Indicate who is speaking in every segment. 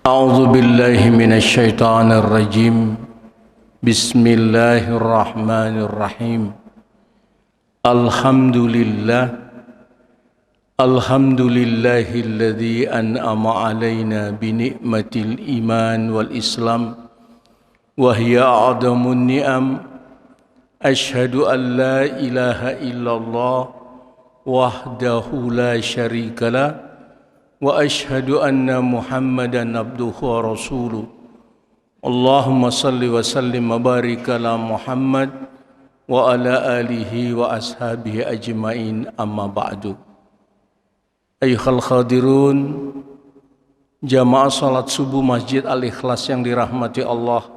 Speaker 1: أعوذ بالله من الشيطان الرجيم بسم الله الرحمن الرحيم الحمد لله الذي أنعم علينا بنعمة الإيمان والإسلام وهي أعظم النعم أشهد أن لا إله إلا الله وحده لا شريك له وأشهد أن محمدًا عبده ورسوله اللهم صل وسلم وبارك على محمد وعلى آله وأصحابه أجمعين أما بعد أيها الحاضرون jamaah salat subuh Masjid Al-Ikhlas yang dirahmati Allah,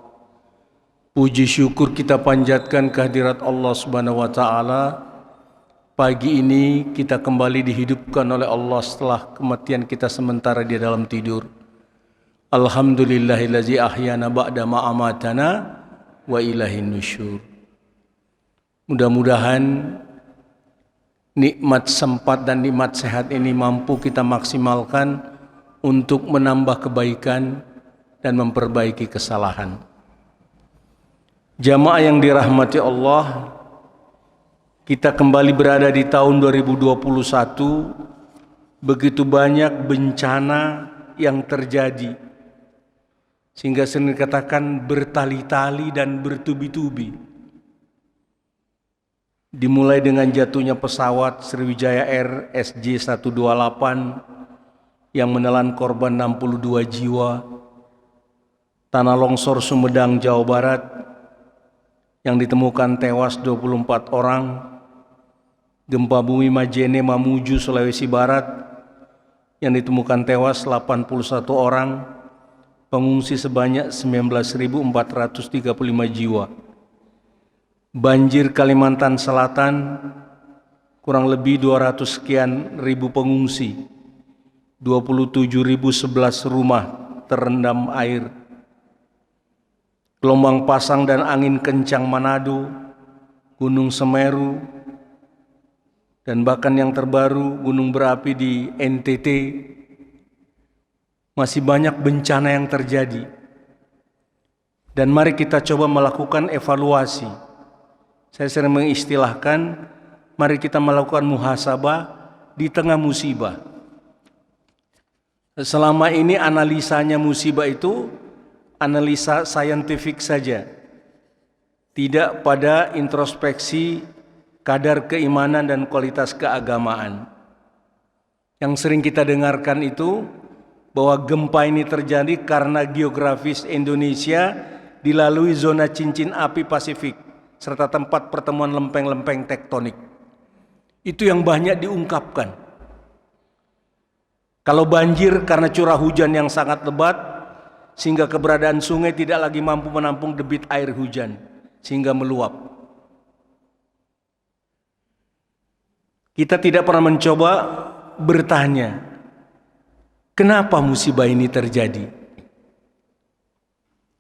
Speaker 1: puji syukur kita panjatkan kehadirat Allah Subhanahu wa taala. Pagi ini kita kembali dihidupkan oleh Allah setelah kematian kita sementara di dalam tidur. Alhamdulillahillazi ahyana ba'da ma amatana wa ilaihin nusyur. Mudah-mudahan nikmat sempat dan nikmat sehat ini mampu kita maksimalkan untuk menambah kebaikan dan memperbaiki kesalahan. Jamaah yang dirahmati Allah, kita kembali berada di tahun 2021, begitu banyak bencana yang terjadi, sehingga sering dikatakan bertali-tali dan bertubi-tubi. Dimulai dengan jatuhnya pesawat Sriwijaya Air SJ128 yang menelan korban 62 jiwa, tanah longsor Sumedang, Jawa Barat, yang ditemukan tewas 24 orang, gempa bumi Majene Mamuju Sulawesi Barat yang ditemukan tewas 81 orang, pengungsi sebanyak 19.435 jiwa. Banjir Kalimantan Selatan kurang lebih 200 sekian ribu pengungsi, 27.011 rumah terendam air. Gelombang pasang dan angin kencang Manado, Gunung Semeru, dan bahkan yang terbaru gunung berapi di NTT. Masih banyak bencana yang terjadi. Dan mari kita coba melakukan evaluasi. Saya sering mengistilahkan, mari kita melakukan muhasabah di tengah musibah. Selama ini analisanya musibah itu analisa saintifik saja, tidak pada introspeksi kadar keimanan dan kualitas keagamaan. Yang sering kita dengarkan itu bahwa gempa ini terjadi karena geografis Indonesia dilalui zona cincin api Pasifik serta tempat pertemuan lempeng-lempeng tektonik. Itu yang banyak diungkapkan. Kalau banjir karena curah hujan yang sangat lebat sehingga keberadaan sungai tidak lagi mampu menampung debit air hujan sehingga meluap. Kita tidak pernah mencoba bertanya, kenapa musibah ini terjadi?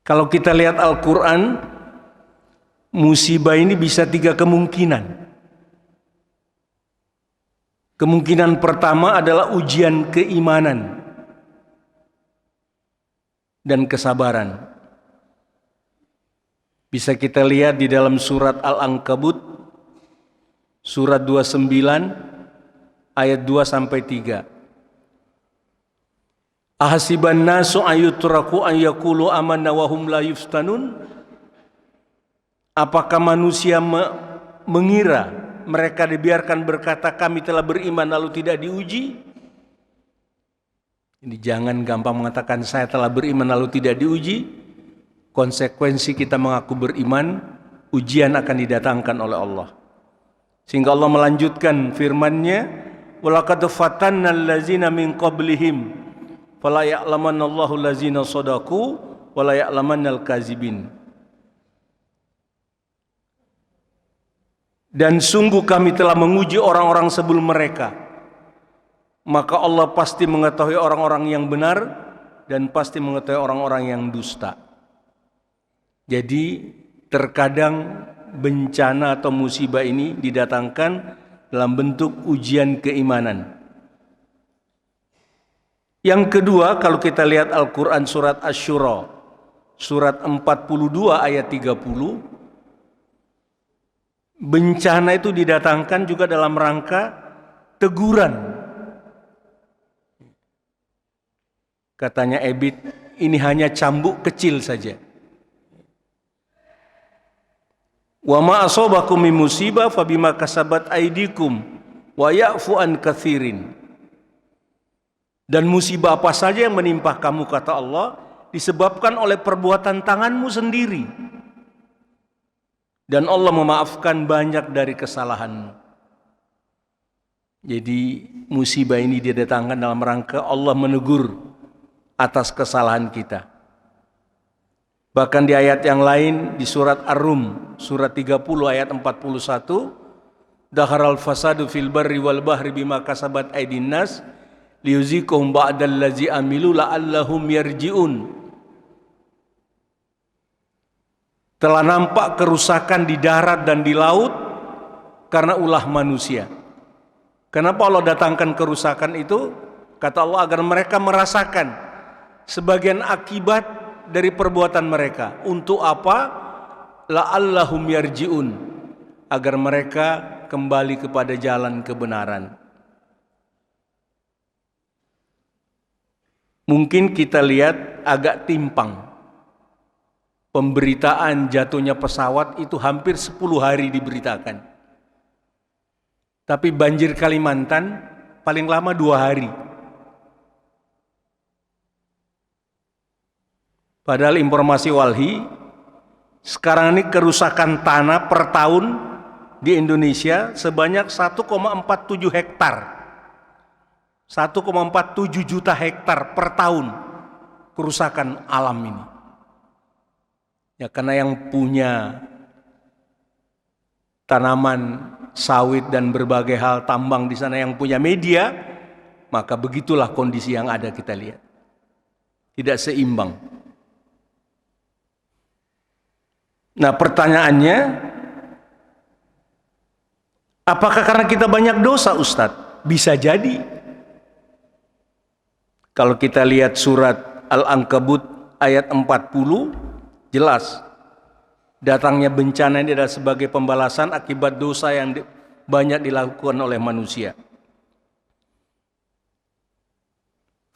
Speaker 1: Kalau kita lihat Al-Quran, musibah ini bisa 3 kemungkinan. Kemungkinan pertama adalah ujian keimanan dan kesabaran. Bisa kita lihat di dalam surat Al-Ankabut, Surat 29 ayat 2-3. Ahasiban nasu ayutraku ayyakulu amanna wa hum la yuftanun. Apakah manusia mengira mereka dibiarkan berkata kami telah beriman lalu tidak diuji? Ini jangan gampang mengatakan saya telah beriman lalu tidak diuji. Konsekuensi kita mengaku beriman, ujian akan didatangkan oleh Allah. Sehingga Allah melanjutkan firman-Nya, walaqad fatanna allazina min qablihim fala ya'lamannallahu allazina shadaqu wala ya'lamannal kazibin. Dan sungguh kami telah menguji orang-orang sebelum mereka, maka Allah pasti mengetahui orang-orang yang benar dan pasti mengetahui orang-orang yang dusta. Jadi terkadang bencana atau musibah ini didatangkan dalam bentuk ujian keimanan. Yang kedua, kalau kita lihat Al-Quran surat Asy-Syura, surat 42 ayat 30, bencana itu didatangkan juga dalam rangka teguran. Katanya Ebit, ini hanya cambuk kecil saja. Wa ma asabakum min musibah fabima kasabat aydikum wa ya'fu an katsirin. Dan musibah apa saja yang menimpa kamu, kata Allah, disebabkan oleh perbuatan tanganmu sendiri. Dan Allah memaafkan banyak dari kesalahanmu. Jadi musibah ini didatangkan dalam rangka Allah menegur atas kesalahan kita. Bahkan di ayat yang lain, di surat Ar-Rum, surat 30 ayat 41, Daharal fasadu fil barri wal bahri bima kasabat aydin nas liyuzikum ba'dallazi amilu la'allahum yarji'un. Telah nampak kerusakan di darat dan di laut karena ulah manusia. Kenapa Allah datangkan kerusakan itu? Kata Allah, agar mereka merasakan sebagian akibat dari perbuatan mereka. Untuk apa? La'allahum yarji'un, agar mereka kembali kepada jalan kebenaran. Mungkin kita lihat agak timpang. Pemberitaan jatuhnya pesawat itu hampir 10 hari diberitakan. Tapi banjir Kalimantan paling lama 2 hari. Padahal informasi Walhi, sekarang ini kerusakan tanah per tahun di Indonesia sebanyak 1,47 hektar. 1,47 juta hektar per tahun kerusakan alam ini. Ya, karena yang punya tanaman sawit dan berbagai hal tambang di sana, yang punya media, maka begitulah kondisi yang ada kita lihat. Tidak seimbang. Nah, pertanyaannya, apakah karena kita banyak dosa, Ustadz? Bisa jadi. Kalau kita lihat surat Al-Ankabut ayat 40, jelas datangnya bencana ini adalah sebagai pembalasan akibat dosa yang banyak dilakukan oleh manusia.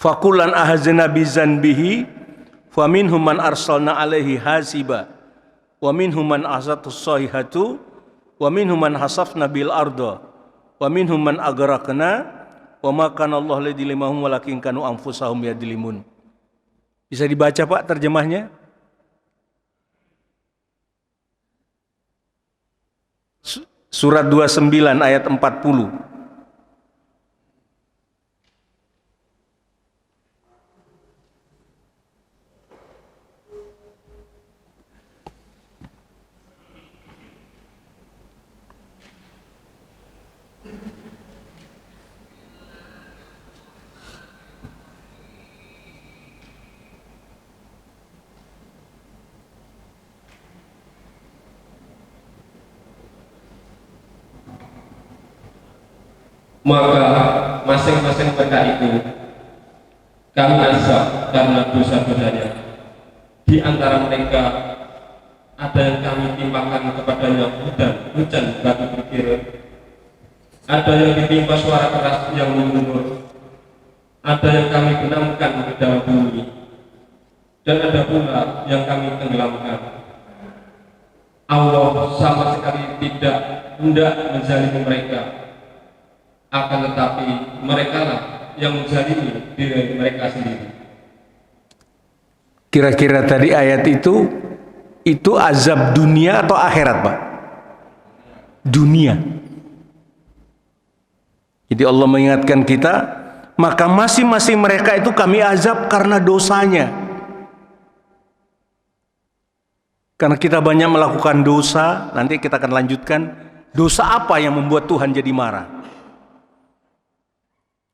Speaker 1: Fakulan ahazna bizanbihi faminhum man arsalna alaihi hasiba wa minhum man asatus sayhatu wa minhum man hasafna bil arda wa minhum man agraqna wa ma kana Allah lidlimahum walakin kanu anfusahum yadlimun. Bisa dibaca Pak terjemahnya? Surat 29 ayat 40.
Speaker 2: Maka masing-masing mereka itu kami azab karena dosa-dosanya. Di antara mereka ada yang kami timpakan kepadanya hujan batu kerikil, ada yang ditimpa suara keras yang mengumur, ada yang kami benamkan ke dalam bumi, dan ada pula yang kami tenggelamkan. Allah sama sekali tidak hendak menzalimi mereka, akan tetapi mereka lah yang menzalimi diri mereka sendiri.
Speaker 1: Kira-kira tadi ayat itu azab dunia atau akhirat, Pak? Dunia. Jadi Allah mengingatkan kita, maka masing-masing mereka itu kami azab karena dosanya. Karena kita banyak melakukan dosa, nanti kita akan lanjutkan, dosa apa yang membuat Tuhan jadi marah?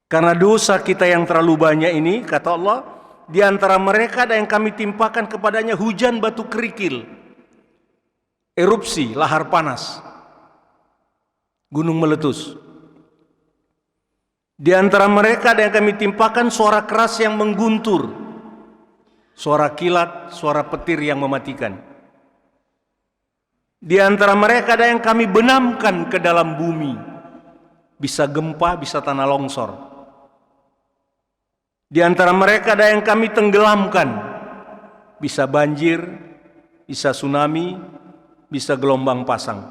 Speaker 1: Karena dosa kita yang terlalu banyak ini, kata Allah, di antara mereka ada yang kami timpakan kepadanya hujan batu kerikil, erupsi lahar panas, gunung meletus. Di antara mereka ada yang kami timpakan suara keras yang mengguntur, suara kilat, suara petir yang mematikan. Di antara mereka ada yang kami benamkan ke dalam bumi, bisa gempa, bisa tanah longsor. Di antara mereka ada yang kami tenggelamkan, bisa banjir, bisa tsunami, bisa gelombang pasang.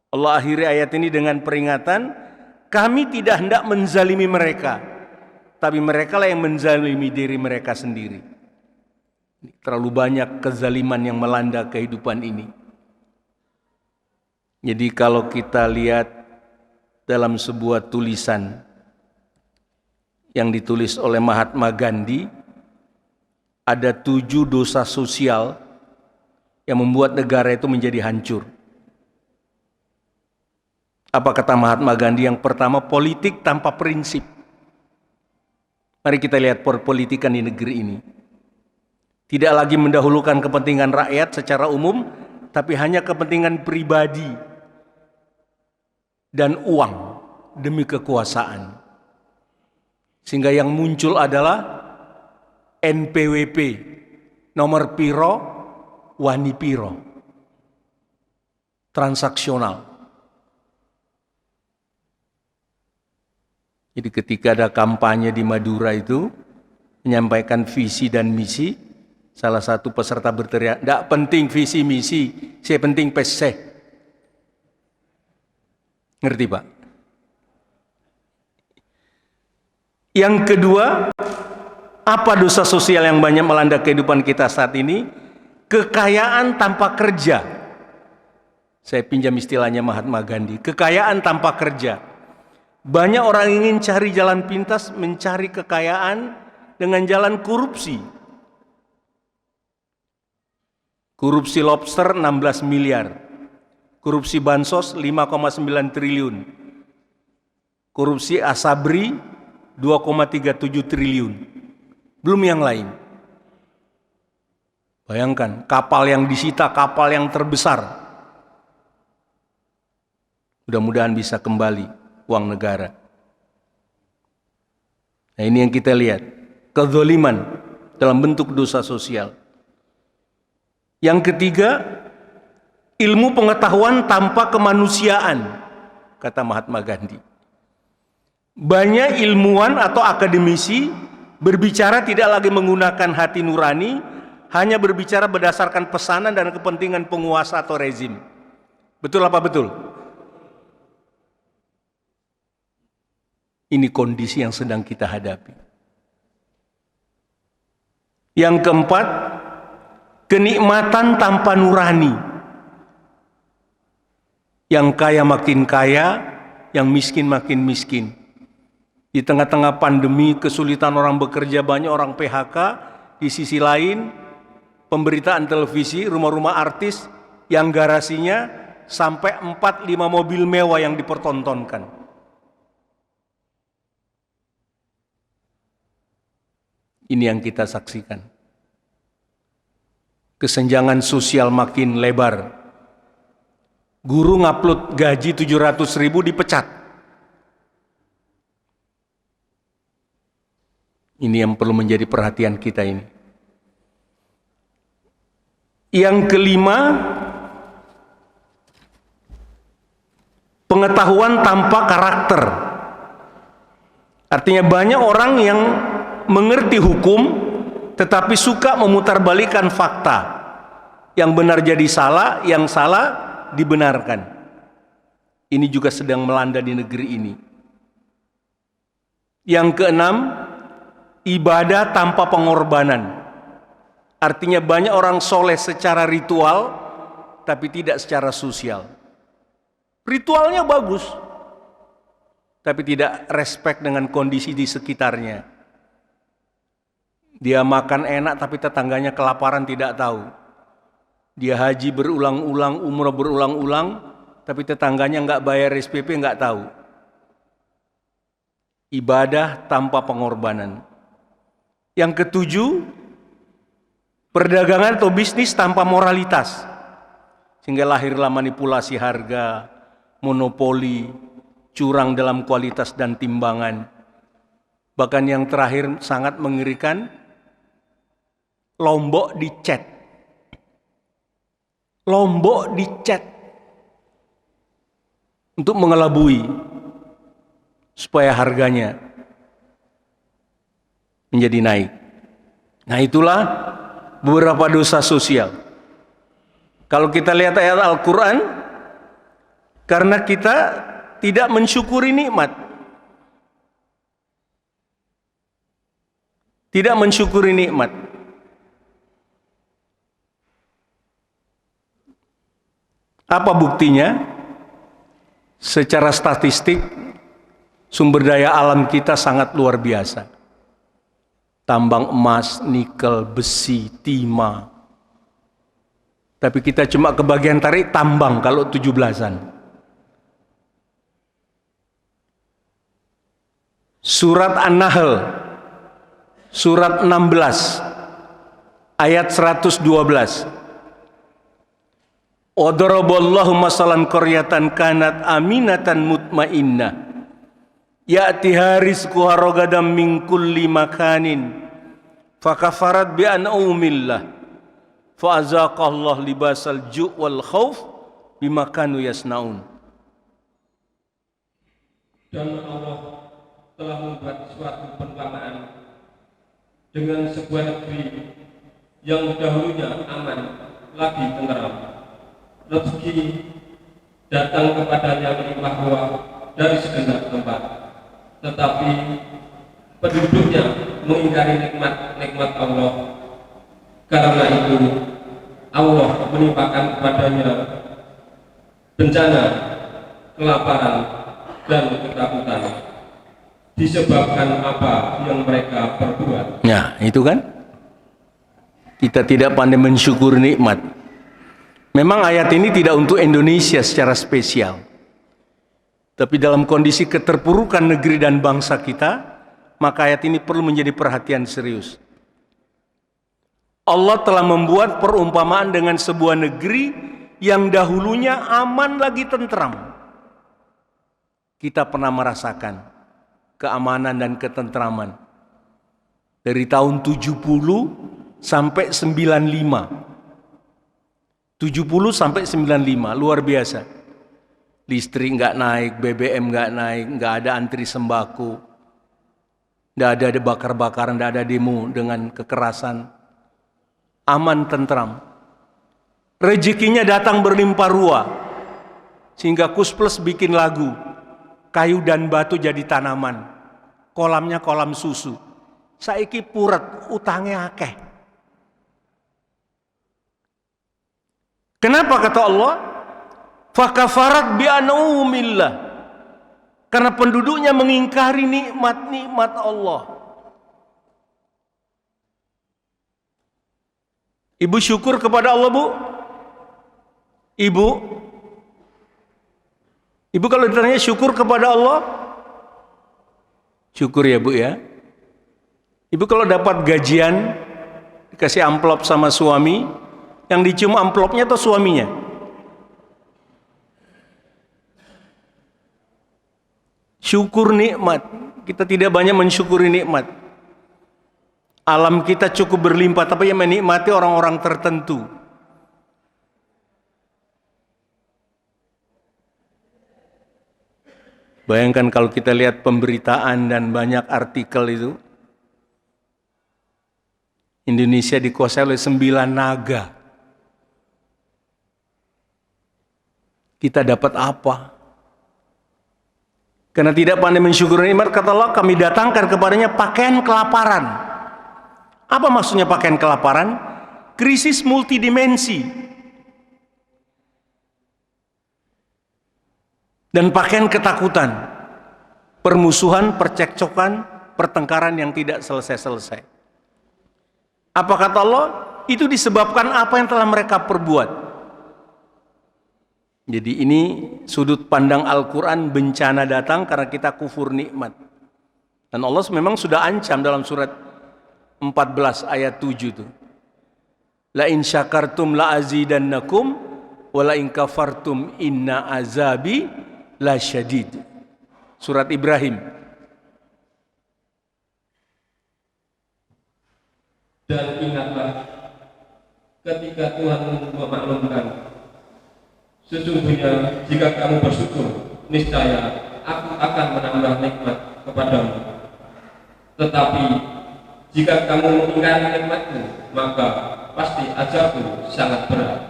Speaker 1: Allah akhiri ayat ini dengan peringatan, kami tidak hendak menzalimi mereka, tapi mereka lah yang menzalimi diri mereka sendiri. Terlalu banyak kezaliman yang melanda kehidupan ini. Jadi kalau kita lihat dalam sebuah tulisan yang ditulis oleh Mahatma Gandhi, ada 7 dosa sosial yang membuat negara itu menjadi hancur. Apa kata Mahatma Gandhi? Yang pertama, politik tanpa prinsip. Mari kita lihat perpolitikan di negeri ini. Tidak lagi mendahulukan kepentingan rakyat secara umum, tapi hanya kepentingan pribadi dan uang demi kekuasaan. Sehingga yang muncul adalah NPWP, nomor piro, wani piro, transaksional. Jadi ketika ada kampanye di Madura itu, menyampaikan visi dan misi, salah satu peserta berteriak, "Tidak penting visi misi, saya penting pese." Ngerti Pak? Yang kedua, apa dosa sosial yang banyak melanda kehidupan kita saat ini? Kekayaan tanpa kerja. Saya pinjam istilahnya Mahatma Gandhi, kekayaan tanpa kerja. Banyak orang ingin cari jalan pintas, mencari kekayaan dengan jalan korupsi. Korupsi lobster 16 miliar. Korupsi bansos 5,9 triliun. Korupsi Asabri 2,37 triliun. Belum yang lain. Bayangkan, kapal yang disita, kapal yang terbesar. Mudah-mudahan bisa kembali uang negara. Nah, ini yang kita lihat, kezaliman dalam bentuk dosa sosial. Yang ketiga, ilmu pengetahuan tanpa kemanusiaan, kata Mahatma Gandhi. Banyak ilmuwan atau akademisi berbicara tidak lagi menggunakan hati nurani, hanya berbicara berdasarkan pesanan dan kepentingan penguasa atau rezim. Betul apa betul? Ini kondisi yang sedang kita hadapi. Yang keempat, kenikmatan tanpa nurani. Yang kaya makin kaya, yang miskin makin miskin. Di tengah-tengah pandemi, kesulitan orang bekerja, banyak orang PHK. Di sisi lain, pemberitaan televisi, rumah-rumah artis yang garasinya sampai 4-5 mobil mewah yang dipertontonkan. Ini yang kita saksikan. Kesenjangan sosial makin lebar. Guru ngupload gaji 700.000 dipecat. Ini yang perlu menjadi perhatian kita ini. Yang kelima, pengetahuan tanpa karakter. Artinya banyak orang yang mengerti hukum tetapi suka memutarbalikkan fakta. Yang benar jadi salah, yang salah dibenarkan. Ini juga sedang melanda di negeri ini. Yang keenam, ibadah tanpa pengorbanan. Artinya banyak orang soleh secara ritual tapi tidak secara sosial. Ritualnya bagus tapi tidak respect dengan kondisi di sekitarnya. Dia makan enak tapi tetangganya kelaparan tidak tahu. Dia haji berulang-ulang, umrah berulang-ulang, tapi tetangganya nggak bayar SPP nggak tahu. Ibadah tanpa pengorbanan. Yang ketujuh, perdagangan atau bisnis tanpa moralitas. Sehingga lahirlah manipulasi harga, monopoli, curang dalam kualitas dan timbangan. Bahkan yang terakhir sangat mengerikan, Lombok dicet. Lombok dicet untuk mengelabui supaya harganya menjadi naik. Nah, itulah beberapa dosa sosial. Kalau kita lihat ayat Al-Quran, karena kita tidak mensyukuri nikmat, tidak mensyukuri nikmat. Apa buktinya? Secara statistik, sumber daya alam kita sangat luar biasa. Tambang emas, nikel, besi, timah. Tapi kita cuma kebagian tarik tambang kalau 17-an. Surat An-Nahl, surat 16, ayat 112. Wadaraballahu masalan qaryatan kanat aminatan mutmainnah ya'tiha rizquha ragadan min kulli makanin fakafarat bi an'umillah fa'azaqallahu libasal ju' wal khauf bima kanu yasnaun.
Speaker 2: Dan Allah telah membuat suatu perumpamaan dengan sebuah negeri yang dahulunya aman lagi tenteram. Rezeki datang kepadanya melimpah ruah dari segenap tempat, tetapi penduduknya mengingkari nikmat Allah. Karena itu Allah menimpakan kepadanya bencana, kelaparan, dan ketakutan disebabkan apa yang mereka perbuat.
Speaker 1: Nah, itu kan kita tidak pandai mensyukur nikmat. Memang ayat ini tidak untuk Indonesia secara spesial. Tapi dalam kondisi keterpurukan negeri dan bangsa kita, maka ayat ini perlu menjadi perhatian serius. Allah telah membuat perumpamaan dengan sebuah negeri yang dahulunya aman lagi tentram. Kita pernah merasakan keamanan dan ketentraman dari tahun 70 sampai 95. 70 sampai 95, luar biasa. Listrik nggak naik, BBM nggak naik, nggak ada antri sembako, nggak ada bakar-bakaran, nggak ada demo dengan kekerasan. Aman, tentram. Rezekinya datang berlimpah ruah, sehingga Kus+ bikin lagu, kayu dan batu jadi tanaman, kolamnya kolam susu. Saiki puret, utangnya akeh. Kenapa kata Allah? Fakafarat bi an'umillah. Karena penduduknya mengingkari nikmat-nikmat Allah. Ibu syukur kepada Allah, Bu? Ibu kalau ditanya syukur kepada Allah? Syukur ya, Bu ya. Ibu kalau dapat gajian, dikasih amplop sama suami, yang dicium amplopnya atau suaminya? Syukur nikmat. Kita tidak banyak mensyukuri nikmat. Alam kita cukup berlimpah, tapi yang menikmati orang-orang tertentu. Bayangkan kalau kita lihat pemberitaan dan banyak artikel itu, Indonesia dikuasai oleh 9 naga. Kita dapat apa? Karena tidak pandai mensyukuri nikmat, kata Allah, kami datangkan kepadanya pakaian kelaparan. Apa maksudnya pakaian kelaparan? Krisis multidimensi. Dan pakaian ketakutan. Permusuhan, percekcokan, pertengkaran yang tidak selesai-selesai. Apa kata Allah? Itu disebabkan apa yang telah mereka perbuat. Jadi ini sudut pandang Al-Quran, bencana datang karena kita kufur nikmat. Dan Allah memang sudah ancam dalam surat 14 ayat 7 itu. La in syakartum la azidannakum wa la in kafartum inna azabi la syadid. Surat Ibrahim.
Speaker 2: Dan ingatlah ketika Tuhan memaklumkan, sesungguhnya jika kamu bersyukur, niscaya aku akan menambah nikmat kepadamu. Tetapi jika kamu mengingkari nikmatku, maka pasti azabku sangat berat.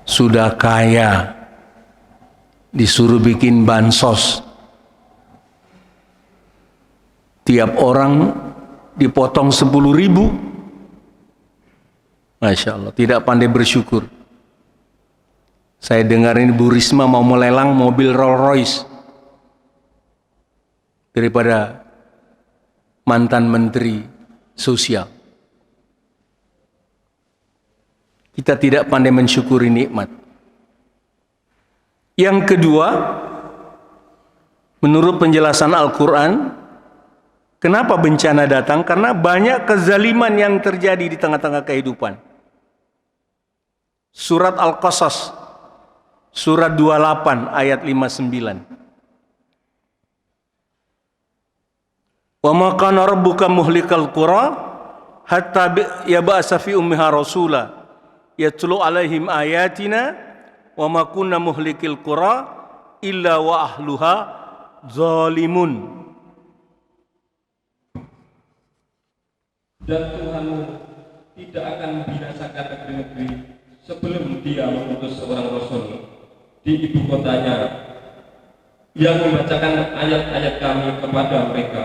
Speaker 1: Sudah kaya, disuruh bikin bansos, tiap orang dipotong 10.000. Masya Allah, tidak pandai bersyukur. Saya dengar ini Bu Risma mau melelang mobil Rolls Royce daripada mantan menteri sosial. Kita tidak pandai mensyukuri nikmat. Yang kedua, menurut penjelasan Al-Quran, kenapa bencana datang? Karena banyak kezaliman yang terjadi di tengah-tengah kehidupan. Surat Al-Qasas, surat 28 ayat 59. Wa ma kana rabbuka muhlikal qura hatta yab'asa fi ummiha rasula yatlu alaihim ayatina wa ma kunna muhlikil qura illa wa ahluha zalimun.
Speaker 2: Dan Tuhanmu tidak akan membinasakan negeri-negeri sebelum Dia mengutus seorang rasul di ibu kotanya yang membacakan ayat-ayat Kami kepada mereka,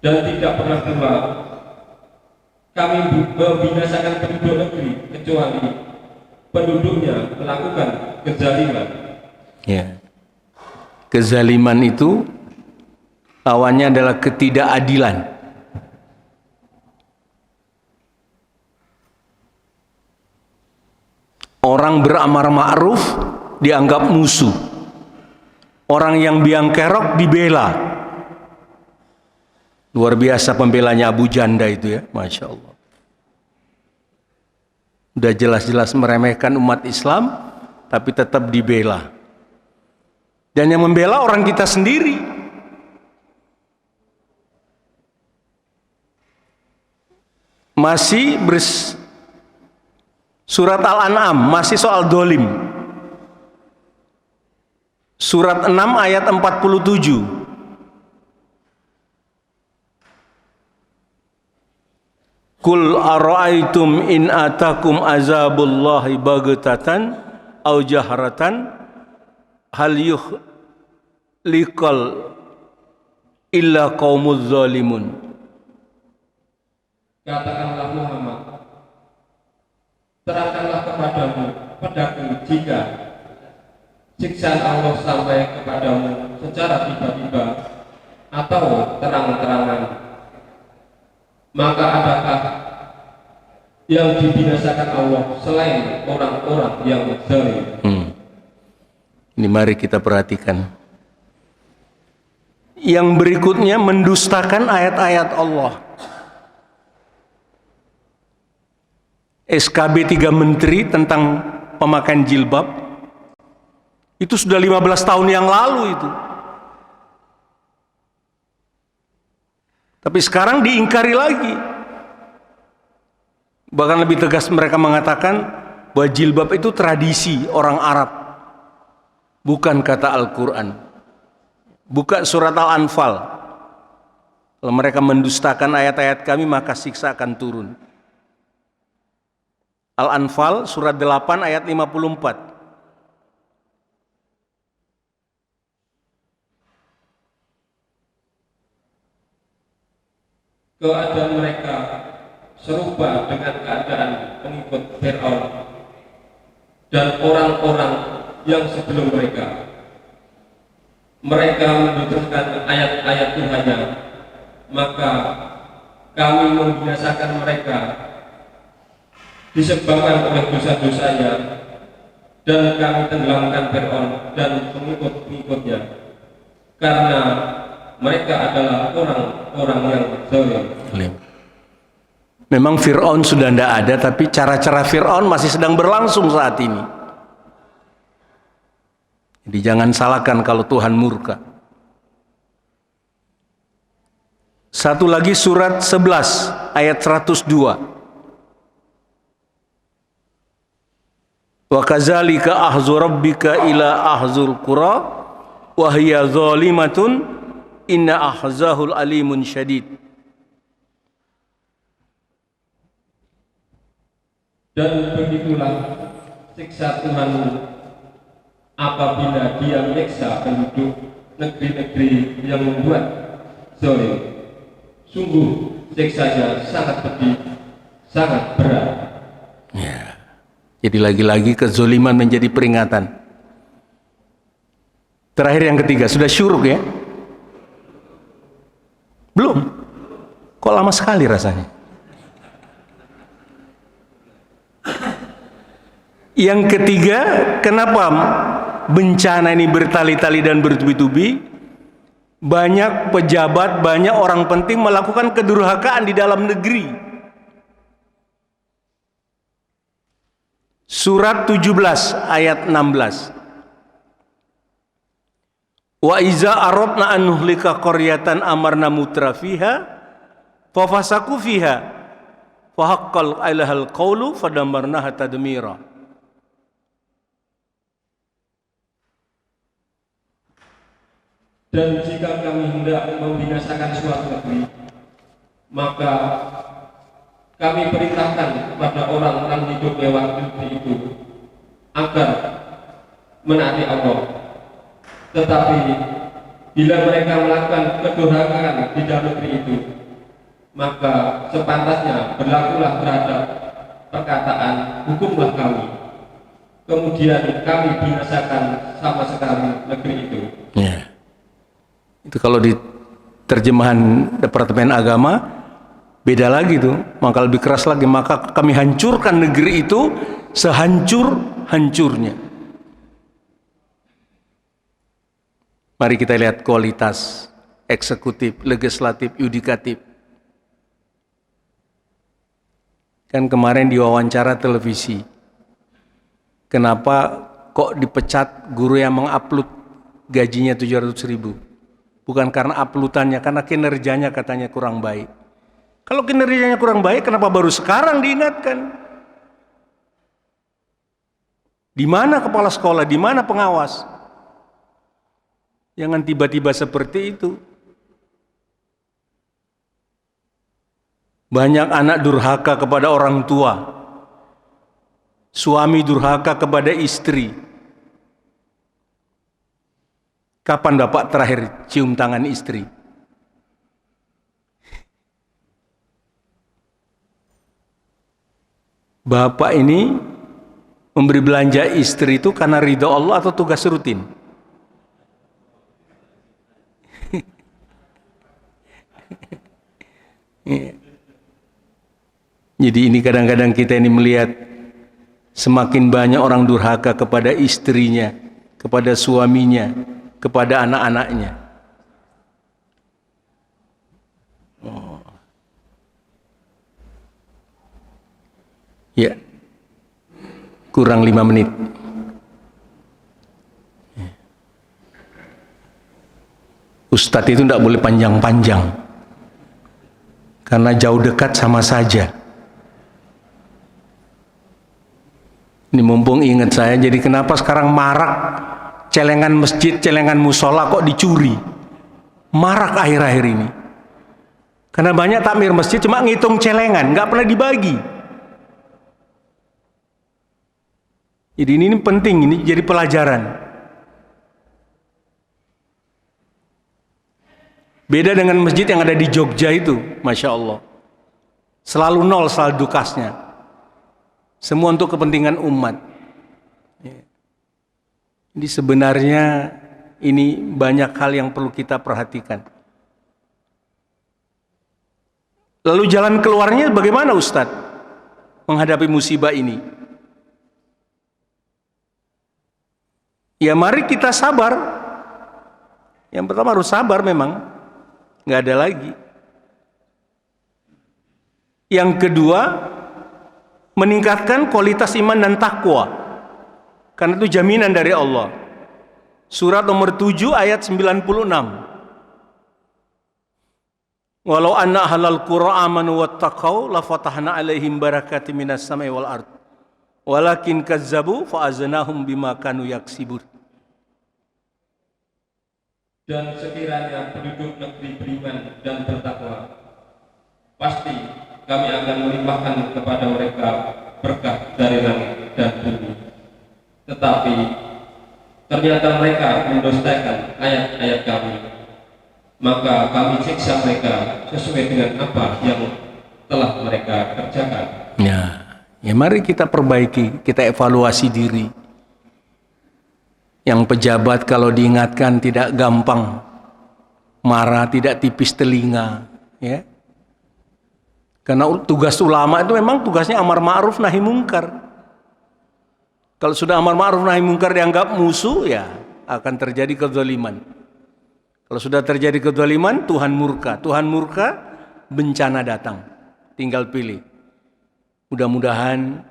Speaker 2: dan tidak pernah pula Kami membinasakan penduduk negeri kecuali penduduknya melakukan kezaliman.
Speaker 1: Ya. Kezaliman itu lawannya adalah ketidakadilan. Orang beramar ma'ruf dianggap musuh. Orang yang biang kerok dibela. Luar biasa pembelanya Abu Janda itu ya, Masya Allah. Udah jelas-jelas meremehkan umat Islam, tapi tetap dibela. Dan yang membela orang kita sendiri. Masih Surat Al-An'am, masih soal dolim. Surat 6 ayat 47. Qul ara'aitum in atakum azabullahi baghtatan aw jahratan hal yuhlikal illa qaumuz zalimun.
Speaker 2: Katakanlah Muhammad, terangkanlah padaku jika siksaan Allah sampai kepadamu secara tiba-tiba atau terang-terangan, maka adakah yang dibinasakan Allah selain orang-orang yang zalim?
Speaker 1: Ini mari kita perhatikan. Yang berikutnya mendustakan ayat-ayat Allah. SKB 3 menteri tentang pemakaian jilbab itu sudah 15 tahun yang lalu itu. Tapi sekarang diingkari lagi. Bahkan lebih tegas mereka mengatakan bahwa jilbab itu tradisi orang Arab, bukan kata Al-Quran. Buka surat Al-Anfal. Kalau mereka mendustakan ayat-ayat kami, maka siksa akan turun. Al-Anfal surat 8 ayat 54.
Speaker 2: Keadaan mereka serupa dengan keadaan pengikut Fir'aun dan orang-orang yang sebelum mereka. Mereka mendustakan ayat-ayat Tuhannya, maka kami membinasakan mereka disebabkan oleh dosa-dosanya, dan kami tenggelamkan Fir'aun dan pengikut-pengikutnya karena mereka adalah orang-orang yang zalim.
Speaker 1: Memang Fir'aun sudah tidak ada, tapi cara-cara Fir'aun masih sedang berlangsung saat ini. Jadi jangan salahkan kalau Tuhan murka. Satu lagi surat 11 ayat 102. Wa kadzalika ahzu rabbika ila ahzul qura wa hiya zalimatun inna ahzahul alimun syadid.
Speaker 2: Dan begitulah siksa Tuhanmu apabila Dia menyiksa penduduk negeri-negeri yang membuat zalim. Sungguh siksanya sangat pedih, sangat berat.
Speaker 1: Ya. Jadi lagi-lagi kezoliman menjadi peringatan. Terakhir yang ketiga, sudah syuruk ya? Belum? Kok lama sekali rasanya? Yang ketiga, kenapa bencana ini bertali-tali dan bertubi-tubi? Banyak pejabat, banyak orang penting melakukan kedurhakaan di dalam negeri. Surat 17 ayat 16. Wa iza aradna an nuhlika qaryatan amarna mutrafiha fafasaku fiha fahaqqal alahal qawlu fadamarnaha tadmira.
Speaker 2: Dan jika kami hendak membinasakan suatu negeri, maka kami perintahkan kepada orang-orang hidup lewat negeri itu agar menaati Allah. Tetapi bila mereka melakukan kedurhakaan di dalam negeri itu, maka sepantasnya berlakulah terhadap perkataan hukumlah kami. Kemudian kami binasakan sama sekali negeri itu.
Speaker 1: Ya. Itu kalau di terjemahan Departemen Agama beda lagi tuh, maka lebih keras lagi, maka kami hancurkan negeri itu sehancur-hancurnya. Mari kita lihat kualitas eksekutif, legislatif, yudikatif. Kan kemarin di wawancara televisi, kenapa kok dipecat guru yang mengupload gajinya 700.000? Bukan karena uploadannya, karena kinerjanya katanya kurang baik. Kalau kinerjanya kurang baik, kenapa baru sekarang diingatkan? Di mana kepala sekolah, di mana pengawas? Jangan tiba-tiba seperti itu. Banyak anak durhaka kepada orang tua, suami durhaka kepada istri. Kapan Bapak terakhir cium tangan istri? Bapak ini memberi belanja istri itu karena ridho Allah atau tugas rutin? Jadi ini kadang-kadang kita ini melihat semakin banyak orang durhaka kepada istrinya, kepada suaminya, kepada anak-anaknya. Ya, kurang 5 menit. Ustadz itu tidak boleh panjang-panjang, karena jauh dekat sama saja. Ini mumpung ingat saya, jadi kenapa sekarang marak celengan masjid, celengan musola kok dicuri? Marak akhir-akhir ini. Karena banyak takmir masjid cuma ngitung celengan, nggak pernah dibagi. Jadi ini penting, ini jadi pelajaran. Beda dengan masjid yang ada di Jogja itu, Masya Allah. Selalu nol saldo kasnya. Semua untuk kepentingan umat. Jadi sebenarnya ini banyak hal yang perlu kita perhatikan. Lalu jalan keluarnya bagaimana Ustadz menghadapi musibah ini? Ya mari kita sabar. Yang pertama harus sabar memang, nggak ada lagi. Yang kedua, meningkatkan kualitas iman dan takwa, karena itu jaminan dari Allah. Surat nomor 7 ayat 96. Walau anna ahlal qura amanu wattaqau la fatahna alaihim barakatim minas samai wal ard. Walakin kazzabu fa aznahum bima kanu yaksibun.
Speaker 2: Dan sekiranya penduduk negeri beriman dan bertakwa, pasti kami akan melimpahkan kepada mereka berkah dari langit dan bumi. Tetapi ternyata mereka mendustakan ayat-ayat kami, maka kami siksa mereka sesuai dengan apa yang telah mereka kerjakan.
Speaker 1: Ya mari kita perbaiki, kita evaluasi diri. Yang pejabat kalau diingatkan tidak gampang marah, tidak tipis telinga, ya. Karena tugas ulama itu memang tugasnya amar ma'ruf nahi mungkar. Kalau sudah amar ma'ruf nahi mungkar dianggap musuh, ya akan terjadi kezaliman. Kalau sudah terjadi kezaliman, Tuhan murka. Tuhan murka, bencana datang. Tinggal pilih. Mudah-mudahan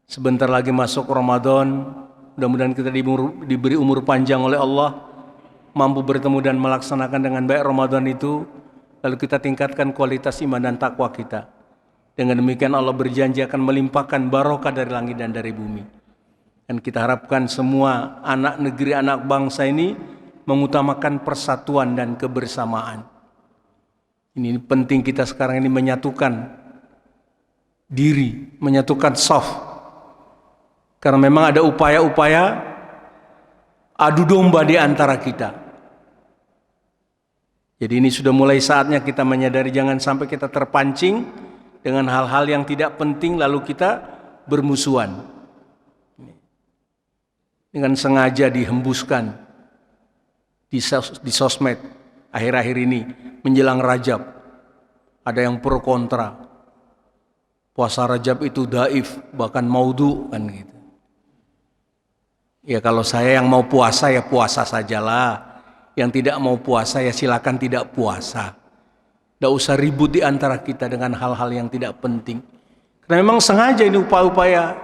Speaker 1: sebentar lagi masuk Ramadan, mudah-mudahan kita diberi umur panjang oleh Allah, mampu bertemu dan melaksanakan dengan baik Ramadan itu, lalu kita tingkatkan kualitas iman dan takwa kita. Dengan demikian Allah berjanji akan melimpahkan barokah dari langit dan dari bumi. Dan kita harapkan semua anak negeri, anak bangsa ini mengutamakan persatuan dan kebersamaan. Ini penting kita sekarang ini menyatukan diri, menyatukan saf. Karena memang ada upaya-upaya adu domba di antara kita. Jadi ini sudah mulai saatnya kita menyadari jangan sampai kita terpancing dengan hal-hal yang tidak penting lalu kita bermusuhan. Dengan sengaja dihembuskan di sosmed akhir-akhir ini menjelang Rajab. Ada yang pro kontra. Puasa Rajab itu daif, bahkan maudhu kan gitu. Ya kalau saya yang mau puasa ya puasa sajalah. Yang tidak mau puasa ya silakan tidak puasa. Tidak usah ribut di antara kita dengan hal-hal yang tidak penting. Karena memang sengaja ini upaya-upaya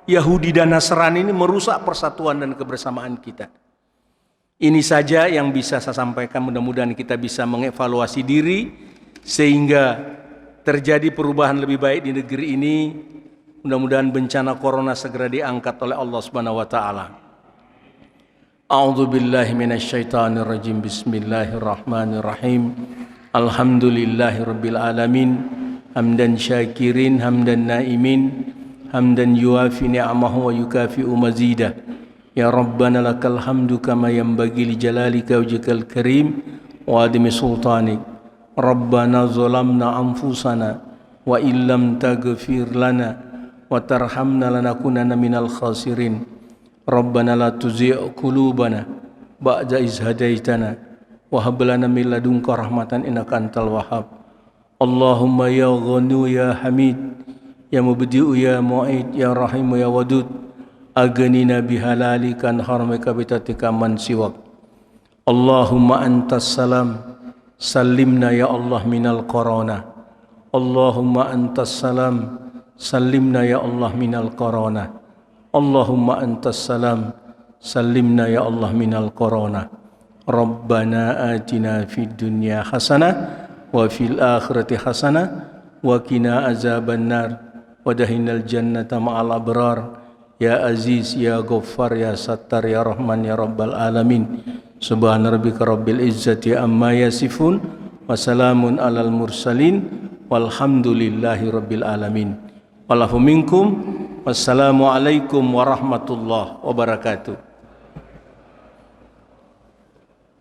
Speaker 1: Yahudi dan Nasrani ini merusak persatuan dan kebersamaan kita. Ini saja yang bisa saya sampaikan, mudah-mudahan kita bisa mengevaluasi diri sehingga terjadi perubahan lebih baik di negeri ini. Mudah-mudahan bencana corona segera diangkat oleh Allah Subhanahu wa taala. A'udzu billahi minasyaitonir rajim. Bismillahirrahmanirrahim. Alhamdulillahirabbil alamin. Hamdan syakirin, hamdan naimin, hamdan yuafi ni'amahu wa yukafi'u mazidah. Ya Rabbana lakal hamdu kama yanbaghi li jalalika wajhikal karim wa adimi sultanik. Rabbana zalamna anfusana wa illam taghfir lana wa tarhamna lanakunanna minal khasirin. Rabbana la tuzigh qulubana ba'da iz hadaitana wa hab lana min ladunka rahmatan innaka antal wahhab. Allahumma ya Ghani ya Hamid ya Mubdi'u ya Mu'id ya Rahim ya Wadud aghnina bihalalika an haramika bitatika man siwak. Allahumma antas salam salimna ya Allah minal corona. Allahumma antas salam salimna ya Allah minal corona. Allahumma antas salam salimna ya Allah minal corona. Rabbana atina fid dunya hasanah wa fil akhirati hasanah wa qina azabannar wa dahinal jannata ma'al abrar. Ya Aziz ya Ghaffar ya Sattar ya Rahman ya Rabbal alamin. Subhana rabbika rabbil izzati amma yasifun wa salamun alal mursalin walhamdulillahi rabbil alamin. Wallahu minkum. Wassalamualaikum warahmatullahi wabarakatuh.